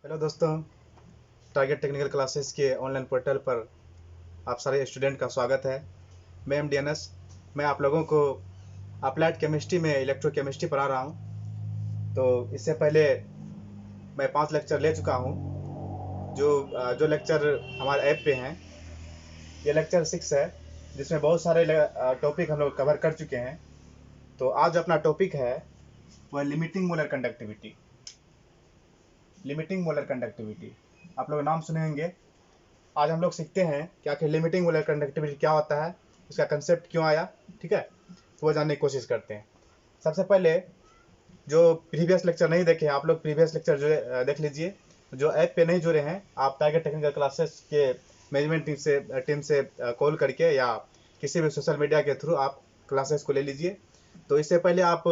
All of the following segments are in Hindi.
हेलो दोस्तों, टारगेट टेक्निकल क्लासेस के ऑनलाइन पोर्टल पर आप सारे स्टूडेंट का स्वागत है। मैं एमडीएनएस। मैं आप लोगों को अप्लाइड केमिस्ट्री में इलेक्ट्रोकेमिस्ट्री पढ़ा रहा हूं। तो इससे पहले मैं 5 लेक्चर ले चुका हूं। जो लेक्चर हमारे ऐप पे हैं, ये लेक्चर 6 है, जिसमें बहुत सारे टॉपिक हम लोग कवर कर चुके हैं। तो आज अपना टॉपिक है वह limiting molar conductivity. Limiting molar conductivity आप लोग नाम सुने होंगे। आज हम लोग सीखते हैं कि आखिर लिमिटिंग मोलर कंडक्टिविटी क्या होता है, इसका कंसेप्ट क्यों आया। ठीक है, तो वो जानने की कोशिश करते हैं। सबसे पहले, जो प्रीवियस लेक्चर नहीं देखे आप लोग प्रीवियस लेक्चर जो देख लीजिए। जो ऐप पे नहीं जुड़े हैं, आप टारगेट टेक्निकल क्लासेस के मैनेजमेंट टीम से कॉल करके या किसी भी सोशल मीडिया के थ्रू आप क्लासेस को ले लीजिए। तो इससे पहले आप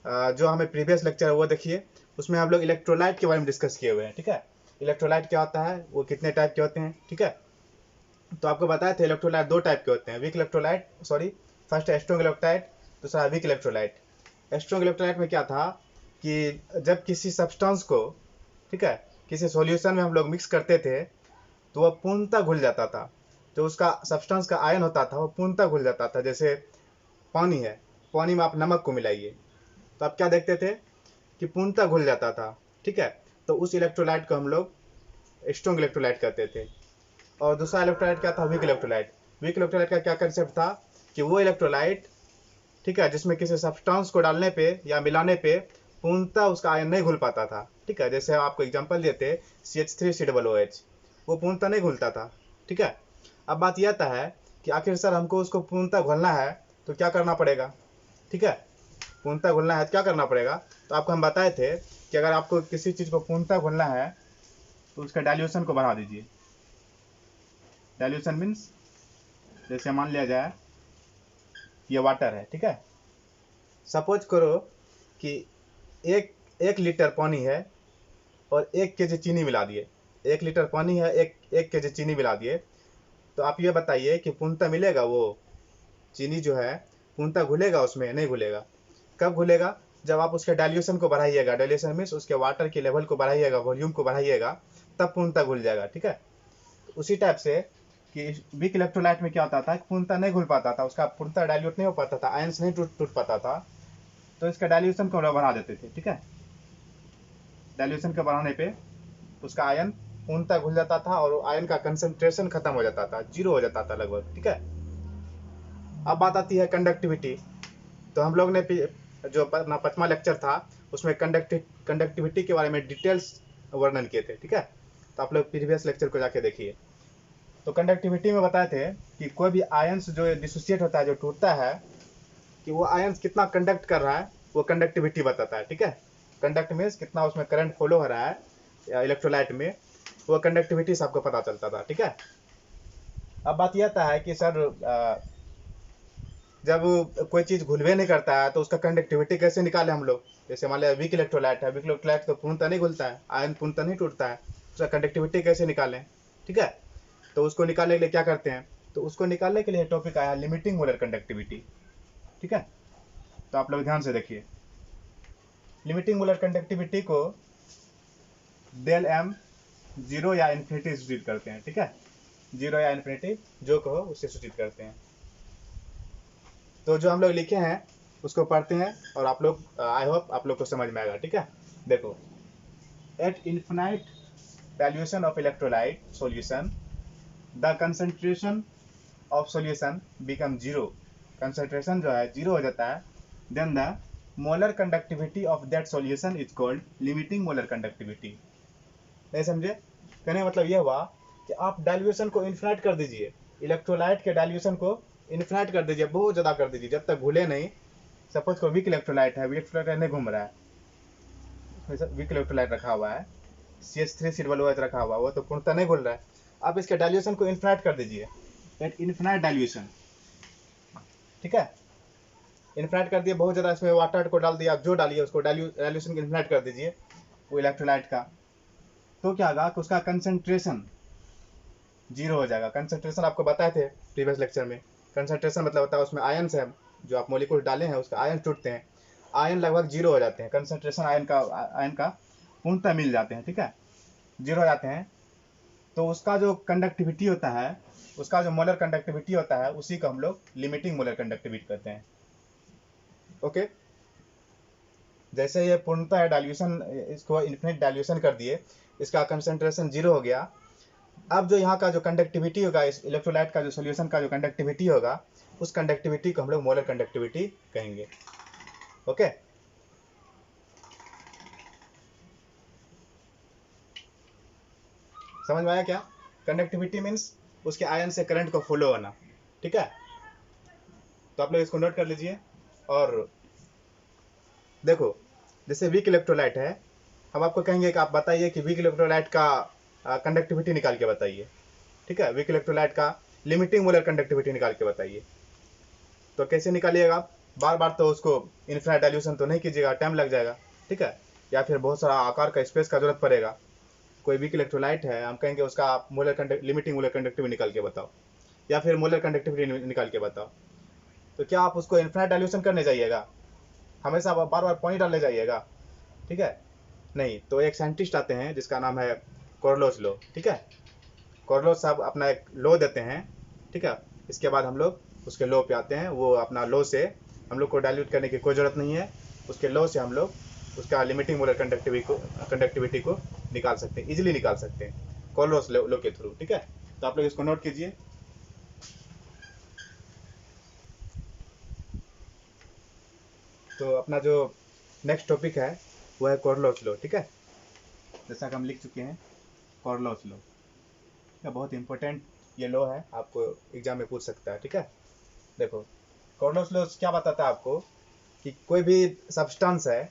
जो हमें प्रीवियस लेक्चर है वो देखिए। उसमें हम लोग इलेक्ट्रोलाइट के बारे में डिस्कस किए हुए हैं। ठीक है, इलेक्ट्रोलाइट क्या होता है, वो कितने टाइप के होते हैं। ठीक है, तो आपको बताए थे इलेक्ट्रोलाइट 2 टाइप के होते हैं, वीक इलेक्ट्रोलाइट, सॉरी, फर्स्ट है स्ट्रॉन्ग इलेक्ट्रोलाइट, दूसरा वीक इलेक्ट्रोलाइट। स्ट्रॉन्ग इलेक्ट्रोलाइट में क्या था कि जब किसी सब्सटेंस को, ठीक है, किसी सॉल्यूशन में हम लोग मिक्स करते थे तो वह पूर्णतः घुल जाता था। जो उसका सब्सटेंस का आयन होता था वो पूर्णतः घुल जाता था। जैसे पानी है, पानी में आप नमक को मिलाइए तो आप क्या देखते थे कि पूर्णतः घुल जाता था। ठीक है, तो उस इलेक्ट्रोलाइट को हम लोग स्ट्रॉन्ग इलेक्ट्रोलाइट कहते थे। और दूसरा इलेक्ट्रोलाइट क्या था, वीक इलेक्ट्रोलाइट। वीक इलेक्ट्रोलाइट का क्या कंसेप्ट था कि वो इलेक्ट्रोलाइट, ठीक है, जिसमें किसी सब्सटेंस को डालने पे या मिलाने पे पूर्णतः उसका आयन नहीं घुल पाता था। ठीक है, जैसे आपको एग्जांपल देते CH3COOH, वो पूर्णतः नहीं घुलता था। ठीक है, अब बात यह आता है कि आखिर सर हमको उसको पूर्णतः घुलना है तो क्या करना पड़ेगा। ठीक है, पूर्णतः घुलना है तो क्या करना पड़ेगा। तो आपको हम बताए थे कि अगर आपको किसी चीज़ को पूर्णतः घुलना है तो उसका डाइल्यूशन को बढ़ा दीजिए। डाइल्यूशन मीन्स, जैसे मान लिया जाए ये वाटर है। ठीक है, सपोज करो कि एक एक लीटर पानी है और 1 kg चीनी मिला दिए। 1 लीटर पानी है, एक kg चीनी मिला दिए। तो आप ये बताइए कि पूर्णतः मिलेगा वो चीनी जो है, पूर्णतः घुलेगा उसमें, नहीं घुलेगा। कब घुलेगा, जब आप उसके डाइल्यूशन को बढ़ाइएगा। डाइल्यूशन मीन्स उसके वाटर के लेवल को बढ़ाइएगा, वॉल्यूम को बढ़ाइएगा, तब पूर्णतः घुल जाएगा। ठीक है, तो उसी टाइप से कि वीक इलेक्ट्रोलाइट में क्या होता था, पूर्णतः नहीं घुल पाता था, उसका पूर्णतः डाइल्यूट नहीं हो पाता था, आयंस नहीं टूट पाता था, तो इसका डाइल्यूशन को बढ़ा देते थे। ठीक है, डाइल्यूशन के बढ़ाने पे उसका आयन पूर्णतः घुल जाता था और आयन का कंसंट्रेशन खत्म हो जाता था, जीरो हो जाता था लगभग। ठीक है, अब बात आती है कंडक्टिविटी। तो हम लोग ने जो अपना 5वां लेक्चर था उसमें कंडक्टिविटी के बारे में डिटेल्स वर्णन किए थे। ठीक है, तो आप लोग प्रीवियस लेक्चर को जाके देखिए। तो कंडक्टिविटी में बताए थे कि कोई भी आयंस जो डिसोसिएट होता है, जो टूटता है, कि वो आयंस कितना कंडक्ट कर रहा है, वो कंडक्टिविटी बताता है। ठीक है, कंडक्ट मीन्स कितना उसमें करंट फॉलो हो रहा है इलेक्ट्रोलाइट में, वो कंडक्टिविटी से आपको पता चलता था। ठीक है, अब बात यह आता है कि सर जब कोई चीज़ घुलवे नहीं करता है तो उसका कंडक्टिविटी कैसे निकाले हम लोग। जैसे मान लिया वीक इलेक्ट्रोलाइट है, वीक इलेक्ट्रोलाइट तो पूर्णतः नहीं घुलता है, आयन पूर्णतः नहीं टूटता है, उसका कंडक्टिविटी कैसे निकालें। ठीक है, तो उसको निकालने के लिए क्या करते हैं, तो उसको निकालने के लिए टॉपिक आया लिमिटिंग मोलर कंडक्टिविटी। ठीक है, तो आप लोग ध्यान से देखिए। लिमिटिंग मोलर कंडक्टिविटी को डेल एम जीरो या इन्फिनिटी सूचित करते हैं। ठीक है, जीरो या इन्फिनिटी जो कहो उससे सूचित करते हैं। तो जो हम लोग लिखे हैं उसको पढ़ते हैं और आप लोग, आई होप आप लोग को समझ में आएगा। ठीक है, देखो, at infinite dilution of electrolyte solution the concentration of solution become zero. Concentration जो है जीरो हो जाता है, then the molar conductivity of that solution is called limiting molar conductivity. नहीं समझे, कहने का मतलब यह हुआ कि आप डाइल्यूशन को इन्फिनाइट कर दीजिए, इलेक्ट्रोलाइट के डाइल्यूशन को इन्फिनाइट कर दीजिए, बहुत ज़्यादा कर दीजिए, जब तक घुले नहीं। सपोज को वीक इलेक्ट्रोलाइट है, वीक इलेक्ट्रोलाइट नहीं घूम रहा है, उसमें वीक इलेक्ट्रोलाइट रखा हुआ है, CH3COOH रखा हुआ है, वो तो पूर्णतः नहीं घुल रहा है। आप इसके डाइल्यूशन को इन्फिनाइट कर दीजिए, एट इन्फिनाइट डाइल्यूशन। ठीक है, इन्फिनाइट कर दिए, बहुत ज़्यादा इसमें वाटर को डाल दिया, आप जो डालिए उसको डाइल्यूशन को इन्फिनाइट कर दीजिए वो इलेक्ट्रोलाइट का। तो क्या होगा कि उसका कंसंट्रेशन जीरो हो जाएगा। कंसंट्रेशन आपको बताए थे प्रीवियस लेक्चर में। कंसंट्रेशन मतलब होता है उसमें आयन्स है, जो आप मोलिक्यूल डाले हैं उसका आयन टूटते हैं, आयन लगभग जीरो हो जाते हैं, कंसंट्रेशन आयन का पूर्णतः मिल जाते हैं। ठीक है, जीरो हो जाते हैं, तो उसका जो कंडक्टिविटी होता है, उसका जो मोलर कंडक्टिविटी होता है, उसी को हम लोग लिमिटिंग मोलर कंडक्टिविटी कहते हैं। ओके, जैसे ये पूर्णतः डाइल्यूशन, इसको इन्फिनिट डाइल्यूशन कर दिए, इसका कंसंट्रेशन जीरो हो गया। अब जो यहाँ का जो कंडक्टिविटी होगा, इस इलेक्ट्रोलाइट का जो सोल्यूशन का जो कंडक्टिविटी होगा, उस कंडक्टिविटी को हम लोग मोलर कंडक्टिविटी कहेंगे। ओके, समझ में आया क्या? कंडक्टिविटी मीन्स उसके आयन से करंट को फॉलो होना। ठीक है, तो आप लोग इसको नोट कर लीजिए। और देखो, जैसे वीक इलेक्ट्रोलाइट है, हम आपको कहेंगे कि आप बताइए कि वीक इलेक्ट्रोलाइट का कंडक्टिविटी निकाल के बताइए। ठीक है, वीक इलेक्ट्रोलाइट का लिमिटिंग मोलर कंडक्टिविटी निकाल के बताइए। तो कैसे निकालिएगा आप? बार बार तो उसको इन्फिनिट डाइल्यूशन तो नहीं कीजिएगा, टाइम लग जाएगा। ठीक है, या फिर बहुत सारा आकार का स्पेस का जरूरत पड़ेगा। कोई वीक इलेक्ट्रोलाइट है, हम कहेंगे उसका आप लिमिटिंग मोलर कंडक्टिविटी निकाल के बताओ, या फिर मोलर कंडक्टिविटी निकाल के बताओ। तो क्या आप उसको इन्फिनिट डाइल्यूशन करने जाइएगा? हमेशा बार बार पानी डालने जाइएगा? ठीक है, नहीं। तो एक साइंटिस्ट आते हैं जिसका नाम है कोरलोस लो। ठीक है, कोरलोस साहब अपना एक लो देते हैं। ठीक है, इसके बाद हम लोग उसके लो पे आते हैं। वो अपना लो से हम लोग को डाइल्यूट करने की कोई ज़रूरत नहीं है। उसके लो से हम लोग उसका लिमिटिंग मोलर कंडक्टिविटी को निकाल सकते हैं, इजीली निकाल सकते हैं कोरलोस लो के थ्रू। ठीक है, तो आप लोग इसको नोट कीजिए। तो अपना जो नेक्स्ट टॉपिक है वो है कोरलोस लो। ठीक है, जैसा कि हम लिख चुके हैं, कोरलोस लो। ये बहुत इंपॉर्टेंट ये लो है, आपको एग्जाम में पूछ सकता है। ठीक है, देखो, कोरलोस लॉ क्या बताता है आपको कि कोई भी सब्सटेंस है,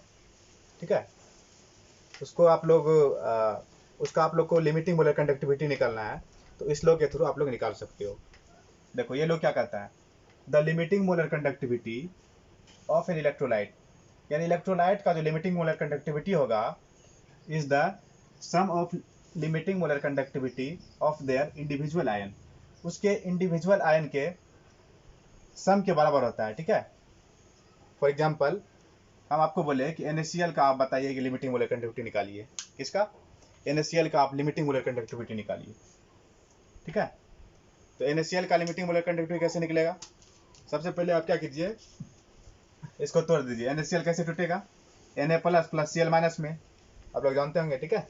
ठीक है, उसको आप लोग उसका आप लोग को लिमिटिंग मोलर कंडक्टिविटी निकालना है, तो इस लॉ के थ्रू आप लोग निकाल सकते हो। देखो, ये लॉ क्या कहता है? The limiting molar conductivity of an electrolyte, यानी इलेक्ट्रोलाइट का जो लिमिटिंग मोलर कंडक्टिविटी होगा, is the sum of limiting molar conductivity of their individual ion, उसके इंडिविजुअल आयन के सम के बराबर होता है। ठीक है, फॉर एग्जाम्पल हम आपको बोले कि NaCl का आप बताइए कि लिमिटिंग मोलर कंडक्टिविटी निकालिए। किसका? NaCl का आप लिमिटिंग मोलर कंडक्टिविटी निकालिए। ठीक है, तो NaCl का लिमिटिंग मोलर कंडक्टिविटी कैसे निकलेगा? सबसे पहले आप क्या कीजिए, इसको तोड़ दीजिए। NaCl कैसे टूटेगा? Na plus plus Cl minus में, आप लोग जानते होंगे। ठीक है,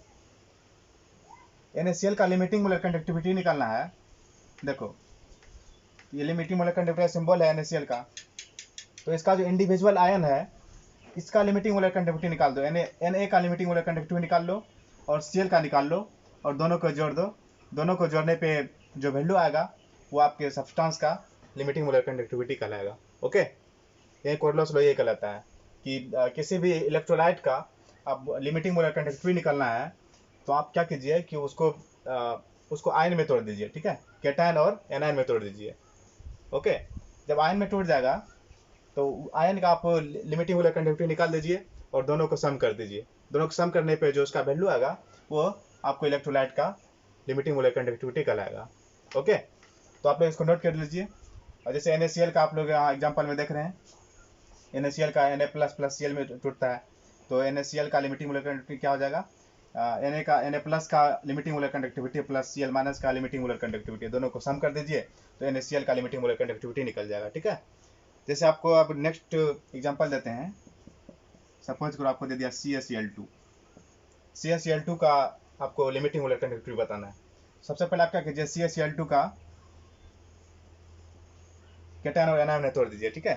NaCl का लिमिटिंग मोलर कंडक्टिविटी निकालना है। देखो, ये लिमिटिंग मोलर कंडक्टिविटी सिंबल है NaCl का, तो इसका जो इंडिविजुअल आयन है, इसका लिमिटिंग मोलर कंडक्टिविटी निकाल दो। Na का लिमिटिंग मोलर कंडक्टिविटी निकाल लो और Cl का निकाल लो, और दोनों को जोड़ दो। दोनों को जोड़ने पे जो वैल्यू आएगा वो आपके सब्सटेंस का लिमिटिंग मोलर कंडक्टिविटी कहलाएगा। ओके, ये कोरलोस लॉ ये कहलाता है कि किसी भी इलेक्ट्रोलाइट का अब लिमिटिंग मोलर कंडक्टिविटी निकालना है, तो आप क्या कीजिए कि उसको आयन में तोड़ दीजिए। ठीक है, केटायन और एनायन में तोड़ दीजिए। ओके, जब आयन में टूट जाएगा तो आयन का आप लिमिटिंग मोलर कंडक्टिविटी निकाल दीजिए और दोनों को सम कर दीजिए। दोनों को सम करने पे जो उसका वैल्यू आएगा वो आपको इलेक्ट्रोलाइट का लिमिटिंग मोलर कंडक्टिविटी कहलाएगा। ओके, तो आप लोग इसको नोट कर लीजिए। और जैसे NaCl का आप लोग यहाँ एग्जाम्पल में देख रहे हैं, NaCl का Na प्लस प्लस Cl में टूटता है, तो NaCl का लिमिटिंग मोलर कंडक्टिविटी क्या हो जाएगा? Na प्लस का limiting molar conductivity plus Cl minus का लिमिटिंग मोलर कंडक्टिविटी, दोनों को सम कर दीजिए तो NaCl का लिमिटिंग मोलर कंडक्टिविटी निकल जाएगा। ठीक है, जैसे आपको अब नेक्स्ट एग्जांपल देते हैं। सपोज करो आपको दे दिया CaCl2। CaCl2 का आपको लिमिटिंग मोलर कंडक्टिविटी बताना है। सबसे पहले आप क्या कीजिए, CaCl2 का केटायन और एनायन में तोड़ दीजिए। ठीक है,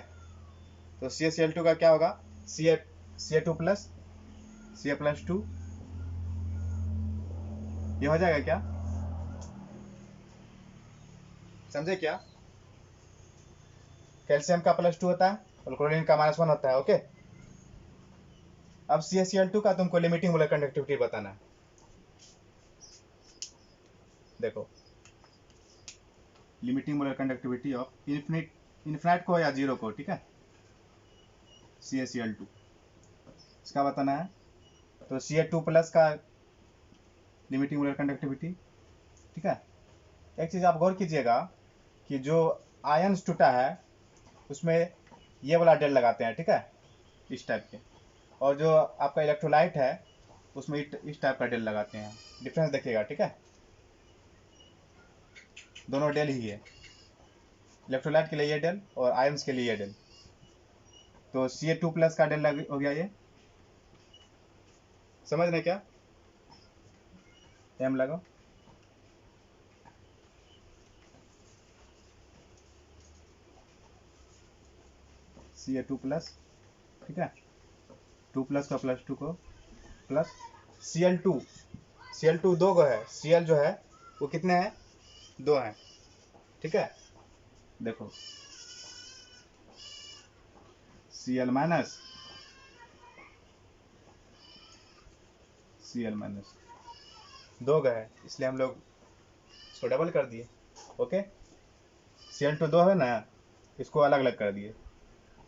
तो CaCl2 का क्या होगा? Ca2 प्लस Ca प्लस 2, ये हो जाएगा क्या? समझे क्या? कैल्शियम का +2 होता है और क्लोरीन का -1 होता है। ओके, अब CaCl2 का तुमको लिमिटिंग मोलर कंडक्टिविटी बताना है। देखो, limiting molar conductivity of infinite को या जीरो को। ठीक है, CaCl2 इसका बताना है। तो Ca2 प्लस का लिमिटिंग मोलर कंडक्टिविटी। ठीक है, एक चीज़ आप गौर कीजिएगा कि जो आयन्स टूटा है उसमें ये वाला डेल लगाते हैं। ठीक है, इस टाइप के। और जो आपका इलेक्ट्रोलाइट है उसमें इस टाइप का डेल लगाते हैं, डिफरेंस देखिएगा, ठीक है। दोनों डेल ही है, इलेक्ट्रोलाइट के लिए ये डेल और आयंस के लिए ये डेल। तो Ca2+ का डेल हो गया, ये समझ रहे क्या, एम लगाओ। Ca2+, ठीक है, 2+ का +2 को प्लस Cl2, Cl2 दो को है, Cl जो है वो कितने हैं, 2 हैं, ठीक है। देखो Cl माइनस Cl माइनस 2 का है, इसलिए हम लोग इसको डबल कर दिए, ओके। Cl2 2 है ना, इसको अलग अलग कर दिए,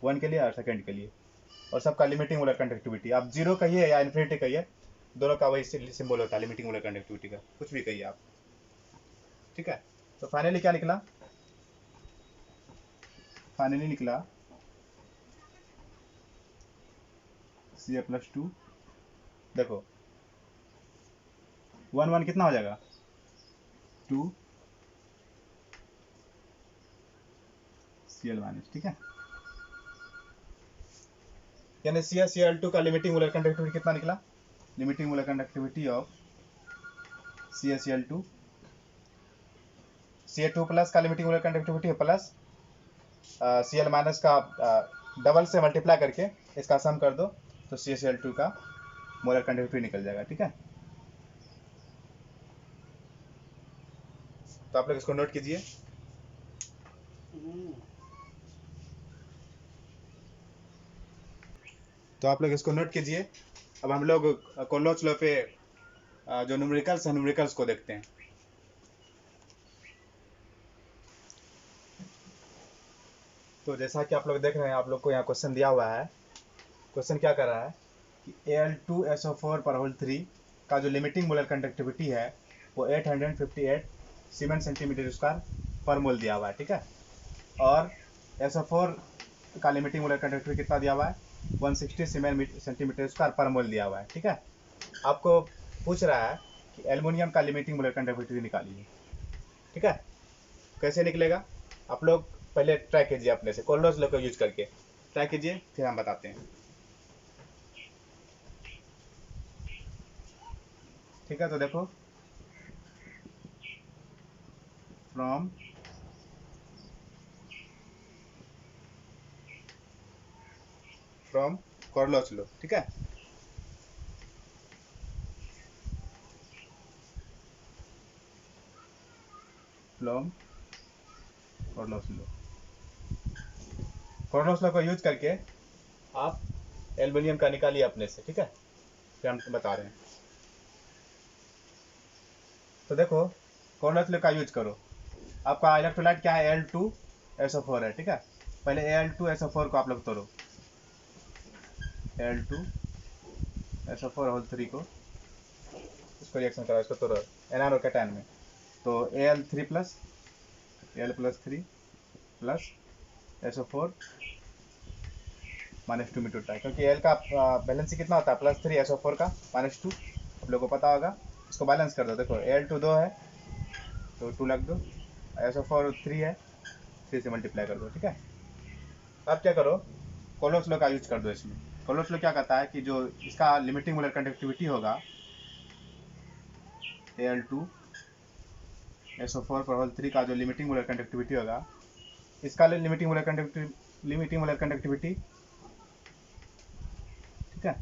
1 के लिए और सेकंड के लिए, और सबका लिमिटिंग मोलर कंडक्टिविटी आप 0 कहिए या इन्फिनिटी कहिए, दोनों का वही सिंबल होता है लिमिटिंग मोलर कंडक्टिविटी का, कुछ भी कहिए आप, ठीक है। तो फाइनली क्या निकला, फाइनली निकला Ca+2, देखो 1 1 कितना हो जाएगा, 2 Cl माइनस, ठीक है। यानी Cl2 का लिमिटिंग मोलर कंडक्टिविटी कितना निकला, limiting molar conductivity of Cl2, Ca2+ का लिमिटिंग मोलर कंडक्टिविटी है प्लस Cl माइनस का डबल से मल्टीप्लाई करके इसका सम कर दो, तो Cl2 का मोलर कंडक्टिविटी निकल जाएगा, ठीक है। तो आप लोग इसको नोट कीजिए। तो आप लोग इसको नोट कीजिए। अब हम लोग कोल्लोच लॉ पे जो न्यूमेरिकल्स हैं, न्यूमेरिकल्स को देखते हैं। तो जैसा कि आप लोग देख रहे हैं, आप लोग को यहाँ क्वेश्चन दिया हुआ है। क्वेश्चन क्या कर रहा है कि Al2SO4 पर होल 3 का जो लिमिटिंग मोलर कंडक्टिविटी है वो 858 सीमेंट सेंटीमीटर स्क्वायर पर मोल दिया हुआ है, ठीक है। और SO4 का लिमिटिंग मोलर कंडक्टिविटी कितना दिया हुआ है, 160 सीमेंट सेंटीमीटर स्क्वायर पर मोल दिया हुआ है, ठीक है। आपको पूछ रहा है कि एल्युमिनियम का लिमिटिंग मोलर कंडक्टिविटी निकालिए, ठीक है। कैसे निकलेगा, आप लोग पहले ट्राई कीजिए अपने से, कोल्लोच लॉ को यूज करके ट्राई कीजिए, फिर हम बताते हैं, ठीक है। तो देखो फ्रॉम कोल्लोच लॉ, ठीक है। फ्रॉम कोल्लोच लॉ, कोल्लोच लॉ को यूज करके आप एल्युमिनियम का निकालिए अपने से, ठीक है, फिर हम बता रहे हैं। तो देखो कोल्लोच लॉ का यूज करो, आपका इलेक्ट्रोलाइट क्या है, Al2SO4 है, ठीक है। पहले Al2SO4 को आप लोग तोड़ो, Al2SO4 होल 3 को, इसको रिएक्शन करो, इसको तोड़ो एनान और कैटायन में, तो Al3+ Al+3 प्लस SO4 -2 में टूटता है, क्योंकि L का बैलेंस कितना होता है, +3 SO4 का -2, आप लोगों को पता होगा। इसको बैलेंस कर दो, देखो Al2 2 है तो 2 लग दो, SO4 3 है, 3 से मल्टीप्लाई कर दो, ठीक है। अब क्या करो, कोल्लोच लॉ का यूज कर दो इसमें। कोल्लोच लॉ क्या कहता है कि जो इसका लिमिटिंग मोलर कंडक्टिविटी होगा Al2SO4 पर होल 3 का जो लिमिटिंग मोलर कंडक्टिविटी होगा, इसका लिमिटिंग मोलर कंडक्टिविटी, ठीक है,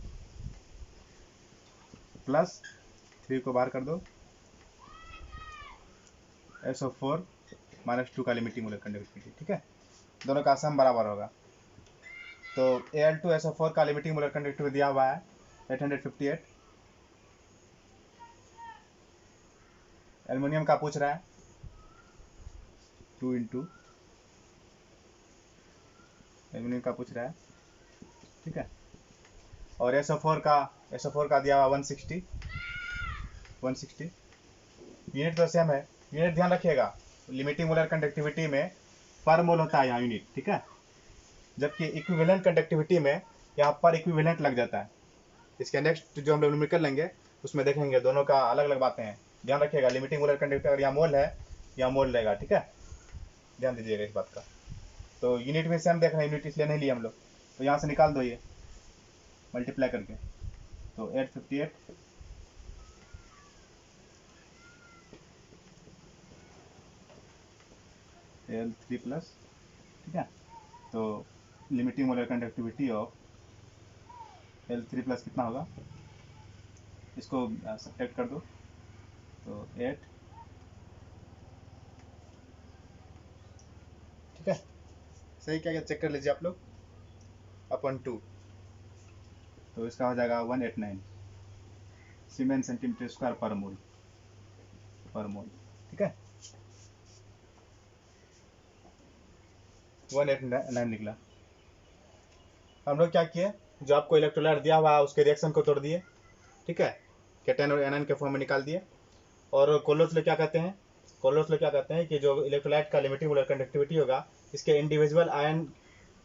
+3 को बाहर कर दो, SO4 -2 का लिमिटिंग मोलर कंडक्टिविटी, ठीक है, दोनों का सम बराबर होगा। तो Al2SO4 का लिमिटिंग मोलर कंडक्टिविटी दिया हुआ है 858, एल्युमिनियम का पूछ रहा है 2 इंटू, एल्युमिनियम का पूछ रहा है, ठीक है। और SO4 का दिया हुआ 160, यूनिट तो सेम है, यूनिट ध्यान रखिएगा, लिमिटिंग मोलर कंडक्टिविटी में पर मोल होता है यहाँ यूनिट, ठीक है, जबकि इक्विवेलेंट कंडक्टिविटी में यहाँ पर इक्विवेलेंट लग जाता है, इसके नेक्स्ट जो हम लोग न्यूमेरिकल लेंगे उसमें देखेंगे दोनों का अलग अलग बातें हैं। ध्यान रखिएगा, लिमिटिंग मोलर कंडक्टिविटी अगर यहाँ मोल है, यहाँ मोल रहेगा, ठीक है, ध्यान दीजिएगा इस बात का। तो यूनिट में से हम देख रहे हैं, यूनिट इसलिए नहीं लिए हम लोग, तो यहाँ से निकाल दो ये मल्टीप्लाई करके, तो 858 L3 प्लस, ठीक है। तो limiting molar conductivity of L3 plus कितना होगा, इसको सब्ट्रैक्ट कर दो, तो 8, ठीक है, सही क्या चेक कर लीजिए आप लोग, अपन 2, तो इसका हो जाएगा 189 सीमेन सेंटीमीटर स्क्वायर पर मोल, ठीक है, 189 निकला। हम लोग क्या किए, जो आपको इलेक्ट्रोलाइट दिया हुआ है उसके रिएक्शन को तोड़ दिए, ठीक है, केटन और एनायन के फॉर्म में निकाल दिए। और कोल्लोस लॉ क्या कहते हैं, कोल्लोस लॉ क्या कहते हैं कि जो इलेक्ट्रोलाइट का लिमिटिंग मोलर कंडक्टिविटी होगा इसके इंडिविजुअल आयन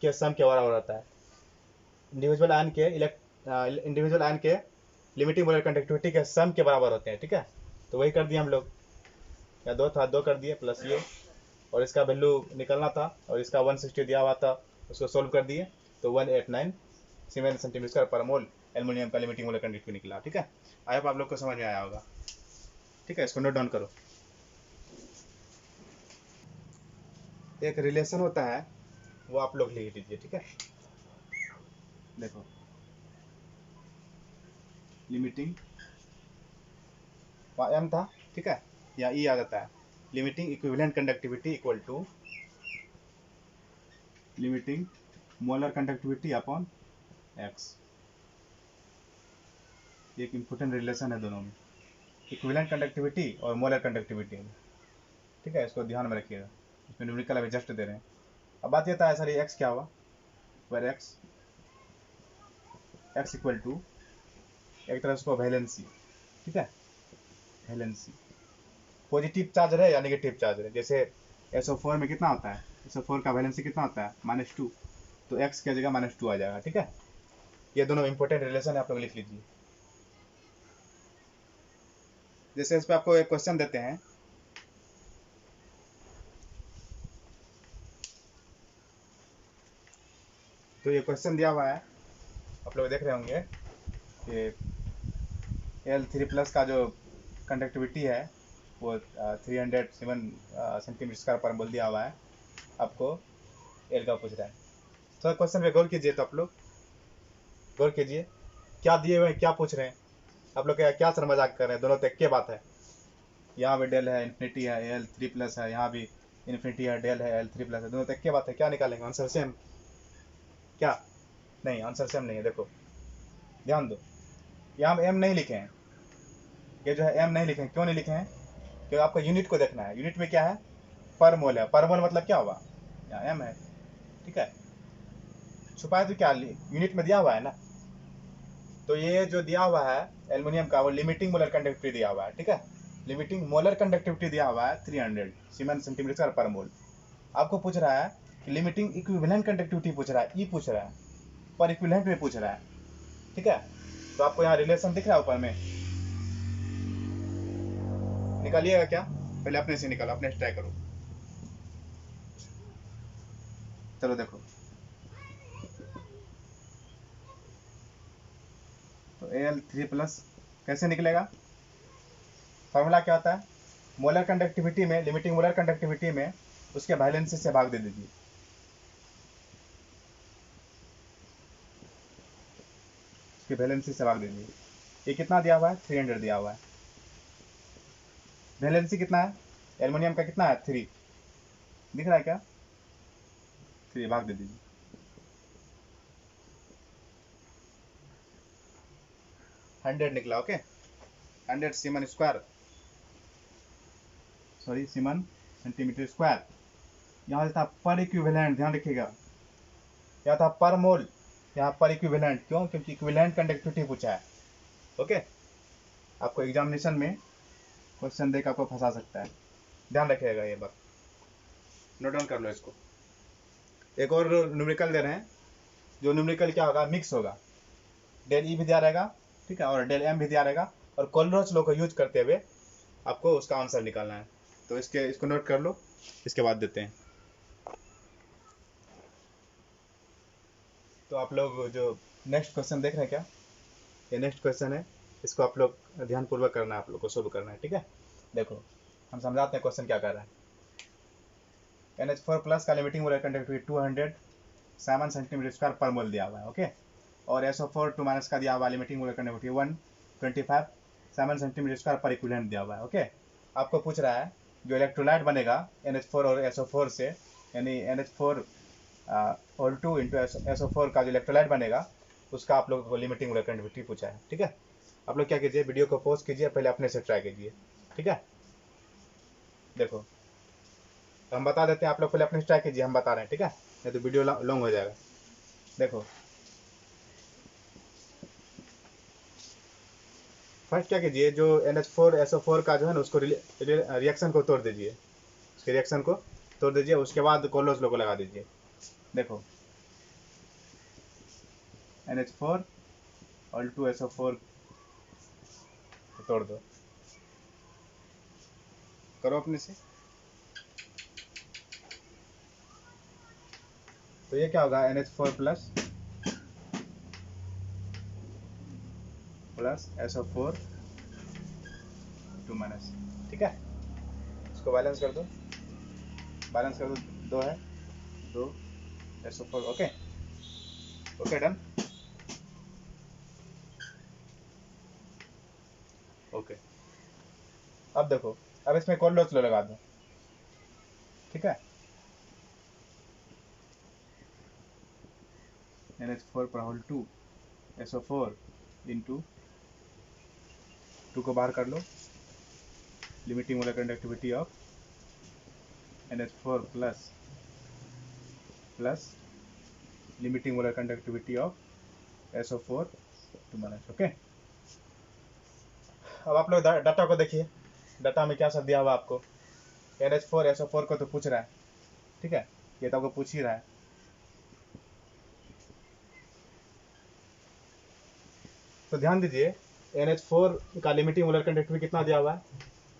के सम के बराबर होता है। इंडिविजुअल आयन के लिमिटिंग मोलर कंडक्टिविटी के सम के बराबर होते हैं, ठीक है। तो वही कर दिए हम लोग, या 2 था 2 कर दिए प्लस ये, और इसका वैल्यू निकलना था और इसका 160 दिया हुआ था, उसको सोल्व कर दिए, तो 189 सीमेन सेंटीमीटर पर मोल एल्युमिनियम का लिमिटिंग मोलर कंडक्टिविटी निकला, ठीक है। आई होप आप लोग को समझ में आया होगा, ठीक है। इसको नोट डाउन करो। एक रिलेशन होता है वो आप लोग लिख लीजिए, ठीक है। देखो, लिमिटिंग एम था, ठीक है, या ई आ जाता है, limiting equivalent conductivity equal to limiting molar conductivity upon x. एक इम्पोर्टेंट रिलेशन है दोनों में, इक्विवेलेंट कंडक्टिविटी और मोलर कंडक्टिविटी में, ठीक है। इसको ध्यान में रखिएगा, इसमें न्यूमेरिकल अभी जस्ट दे रहे हैं। अब बात ये था सर एक्स क्या हुआ, वेर एक्स इक्वल टू एक तरह उसको वैलेंसी, ठीक है, वैलेंसी पॉजिटिव चार्ज रहे या नेगेटिव चार्ज रहे। जैसे SO4 में कितना होता है, SO4 का वैलेंसी कितना होता है -2, तो एक्स की जगह -2 आ जाएगा, ठीक है। ये दोनों इंपॉर्टेंट रिलेशन है, आप लोग लिख लीजिए। जैसे इस पर आपको एक क्वेश्चन देते हैं, तो ये क्वेश्चन दिया हुआ है, आप लोग देख रहे होंगे कि L3 प्लस का जो कंडक्टिविटी है वो 307 सेंटीमीटर स्क्वायर पर बोल दिया हुआ है, आपको एल का पूछ रहा है। तो क्वेश्चन पे गौर कीजिए, तो आप लोग गौर कीजिए क्या दिए हुए हैं, क्या पूछ रहे हैं, आप लोग क्या सर मजाक कर रहे हैं, दोनों तो एक के बात है। यहाँ भी डेल है, इन्फिनिटी है, L3 प्लस है, यहाँ भी इन्फिनिटी है, डेल है, L3 प्लस है, दोनों तो एक के बात है। क्या निकालेंगे, आंसर सेम क्या, नहीं आंसर सेम नहीं है। देखो ध्यान दो, यहाँ हम एम नहीं लिखे हैं, ये जो है एम नहीं लिखे हैं, क्यों नहीं लिखे हैं, क्योंकि आपको यूनिट को देखना है। यूनिट में क्या है, पर मोल है, पर मोल मतलब क्या हुआ, यहाँ एम है, ठीक है। छुपाए तो क्या, यूनिट में दिया हुआ है ना, तो ये जो दिया हुआ है एल्युमिनियम का वो लिमिटिंग मोलर कंडक्टिविटी दिया हुआ है, ठीक है। लिमिटिंग मोलर कंडक्टिविटी दिया हुआ है 300 सीमेन सेंटीमीटर पर मोल। आपको पूछ रहा है कि लिमिटिंग इक्विवेलेंट कंडक्टिविटी पूछ रहा है, ई पूछ रहा है, पर इक्विवेलेंट में पूछ रहा है, ठीक है। तो आपको यहाँ रिलेशन दिख रहा है ऊपर में, निकालिएगा क्या, पहले अपने से निकालो, अपने से ट्राई करो। चलो देखो, तो Al3 प्लस कैसे निकलेगा, फॉर्मूला क्या होता है, मोलर कंडक्टिविटी में, लिमिटिंग मोलर कंडक्टिविटी में उसके वैलेंसी से भाग दे दीजिए, उसके वैलेंसी से भाग दे दीजिए। ये कितना दिया हुआ है, 300 दिया हुआ है, वैलेंसी कितना है एल्युमिनियम का, कितना है 3, दिख रहा है क्या, 3 भाग दे दीजिए, 100 निकला, okay. 100 semen square, sorry semen centimetre square. यहाँ था पर इक्विवेलेंट, ध्यान रखिएगा, यहाँ था पर मोल, यहाँ पर इक्विवेलेंट, क्यों, क्योंकि इक्विवेलेंट कंडक्टिविटी पूछा है, ओके। आपको एग्जामिनेशन में क्वेश्चन देकर आपको फंसा सकता है, ध्यान रखिएगा ये बात, नोट डाउन कर लो इसको। एक और न्यूमेरिकल दे रहे हैं, जो न्यूमेरिकल क्या होगा, मिक्स होगा, डेल ई भी दिया रहेगा ठीक है, और डेल एम भी दिया रहेगा, और कोलरोच लो को यूज करते हुए आपको उसका आंसर निकालना है। तो इसको नोट कर लो, इसके बाद देते हैं। तो आप लोग जो नेक्स्ट क्वेश्चन देख रहे हैं क्या, ये नेक्स्ट क्वेश्चन है, इसको आप लोग ध्यानपूर्वक करना है, आप लोग को सोल्व करना है, ठीक है। देखो हम समझाते हैं क्वेश्चन क्या कर रहा है। NH4 प्लस का limiting molar conductivity 207 centimetre square पर मोल दिया हुआ है, ओके। और SO4 2 माइनस का दिया हुआ limiting molar conductivity 125 centimetre square पर इक्विवेलेंट दिया हुआ है, ओके। आपको पूछ रहा है जो इलेक्ट्रोलाइट बनेगा NH4 और SO4 से, यानी NH4 और 2 इंटू SO4 का जो इलेक्ट्रोलाइट बनेगा उसका आप लोगों को लिमिटिंग मोलर कंडक्टिविटी पूछा है, ठीक है। आप लोग क्या कीजिए, वीडियो को पॉज कीजिए, पहले अपने से ट्राई कीजिए, ठीक है। देखो हम बता देते हैं, आप लोग पहले अपने से ट्राई कीजिए, हम बता रहे हैं, ठीक है, नहीं तो वीडियो लॉन्ग हो जाएगा। देखो फर्स्ट क्या कीजिए, जो NH4 SO4 का जो है ना उसको रिएक्शन को तोड़ दीजिए, उसके रिएक्शन को तोड़ दीजिए, उसके बाद कोलोस लोगो लगा दीजिए। देखो NH4 और 2 SO4 तोड़ दो, करो अपने से। तो ये क्या होगा, NH4 प्लस SO4 2 माइनस, ठीक है। इसको बैलेंस कर दो, बैलेंस कर दो, 2 है 2 SO4, okay okay done, okay. अब देखो, अब इसमें कोलोस लो लगा दो, ठीक है। NH4 पर होल 2 SO4 इंटू 2 को बाहर कर लो, limiting molar conductivity of NH4 plus limiting molar conductivity of SO4 2 minus, okay. अब आप लोग डाटा को देखिए, डाटा में क्या सब दिया हुआ आपको। NH4 SO4 को तो पूछ रहा है, ठीक है, ये तो आपको पूछ ही रहा है। तो ध्यान दीजिए, NH4 का लिमिटिंग मोलर कंडक्टिविटी कितना दिया हुआ है,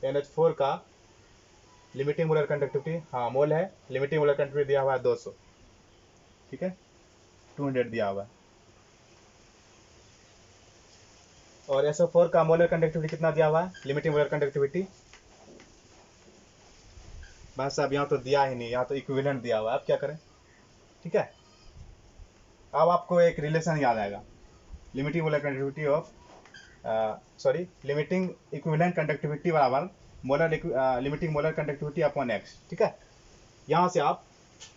NH4 का लिमिटिंग मोलर कंडक्टिविटी, हाँ मोल है, लिमिटिंग मोलर कंडक्टिविटी दिया हुआ है 200, ठीक है, 200 दिया हुआ है। और SO4 का मोलर कंडक्टिविटी कितना दिया हुआ है, लिमिटिंग मोलर कंडक्टिविटी, बस साहब यहाँ तो दिया ही नहीं, यहाँ तो इक्विवेलेंट दिया हुआ है, अब क्या करें, ठीक है। अब आपको एक रिलेशन याद आएगा, limiting molar conductivity of limiting equivalent conductivity बराबर limiting molar conductivity upon x, ठीक है। यहाँ से आप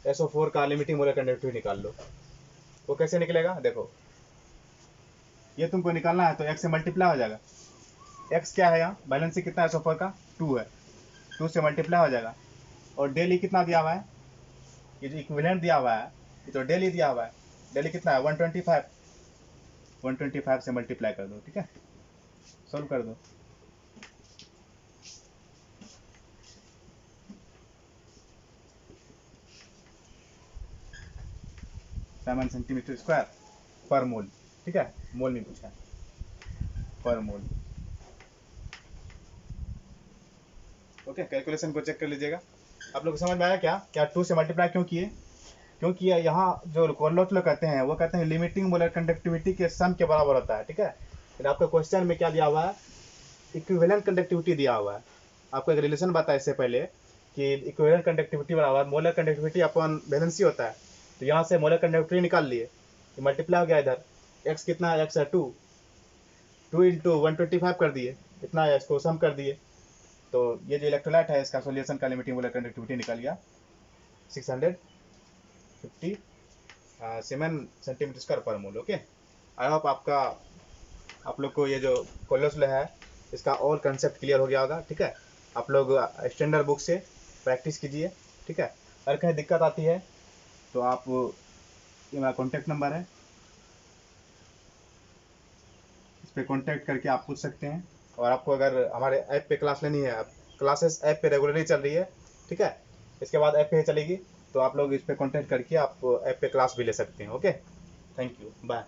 SO4 का लिमिटिंग मोलर कंडक्टिविटी निकाल लो। वो कैसे निकलेगा, देखो ये तुमको निकालना है तो x से मल्टीप्लाई हो जाएगा, x क्या है यहाँ बैलेंस कितना है SO4 का 2 है, 2 से मल्टीप्लाई हो जाएगा, और डेली कितना दिया हुआ है, ये जो इक्विवेलेंट दिया हुआ है ये तो डेली दिया हुआ है, डेली कितना है 125 से मल्टीप्लाई कर दो, ठीक है, सोल्व कर दो। सेवन सेंटीमीटर स्क्वायर पर मोल, ठीक है, मोल नहीं पूछा है, पर मोल, ओके। कैलकुलेशन को चेक कर लीजिएगा। आप लोग को समझ में आया क्या, क्या 2 से मल्टीप्लाई क्यों किए, क्योंकि यहाँ जो कोलोट लोग कहते हैं वो कहते हैं लिमिटिंग मोलर कंडक्टिविटी के सम के बराबर होता है, ठीक है। फिर आपका क्वेश्चन में क्या दिया हुआ है, इक्विवेलेंट कंडक्टिविटी दिया हुआ है। आपको एक रिलेशन बताया इससे पहले कि इक्विवेलेंट कंडक्टिविटी बराबर मोलर कंडक्टिविटी अपॉन वैलेंसी होता है। तो यहाँ से मोलर कंडक्टिविटी निकाल लिए, मल्टीप्लाई हो गया, इधर x कितना है, x है 2 इंटू 125 कर दिए, इतना है, इसको सम कर दिए। तो ये जो इलेक्ट्रोलाइट है इसका सॉल्यूशन का लिमिटिंग मोलर कंडक्टिविटी निकल गया 657 सेंटीमीटर स्क्वायर पर मोल, ओके। आई होप आप लोग को ये जो कोलोस है इसका और कंसेप्ट क्लियर हो गया होगा, ठीक है। आप लोग स्टैंडर्ड बुक से प्रैक्टिस कीजिए, ठीक है। अगर कहीं दिक्कत आती है तो आप, ये मेरा कॉन्टैक्ट नंबर है, इस पर कॉन्टैक्ट करके आप पूछ सकते हैं। और आपको अगर हमारे ऐप पे क्लास लेनी है, क्लासेस ऐप पे रेगुलरली चल रही है, ठीक है, इसके बाद ऐप पे चलेगी, तो आप लोग इस पर कॉन्टैक्ट करके आप ऐप पे क्लास भी ले सकते हैं, ओके। Thank you, bye.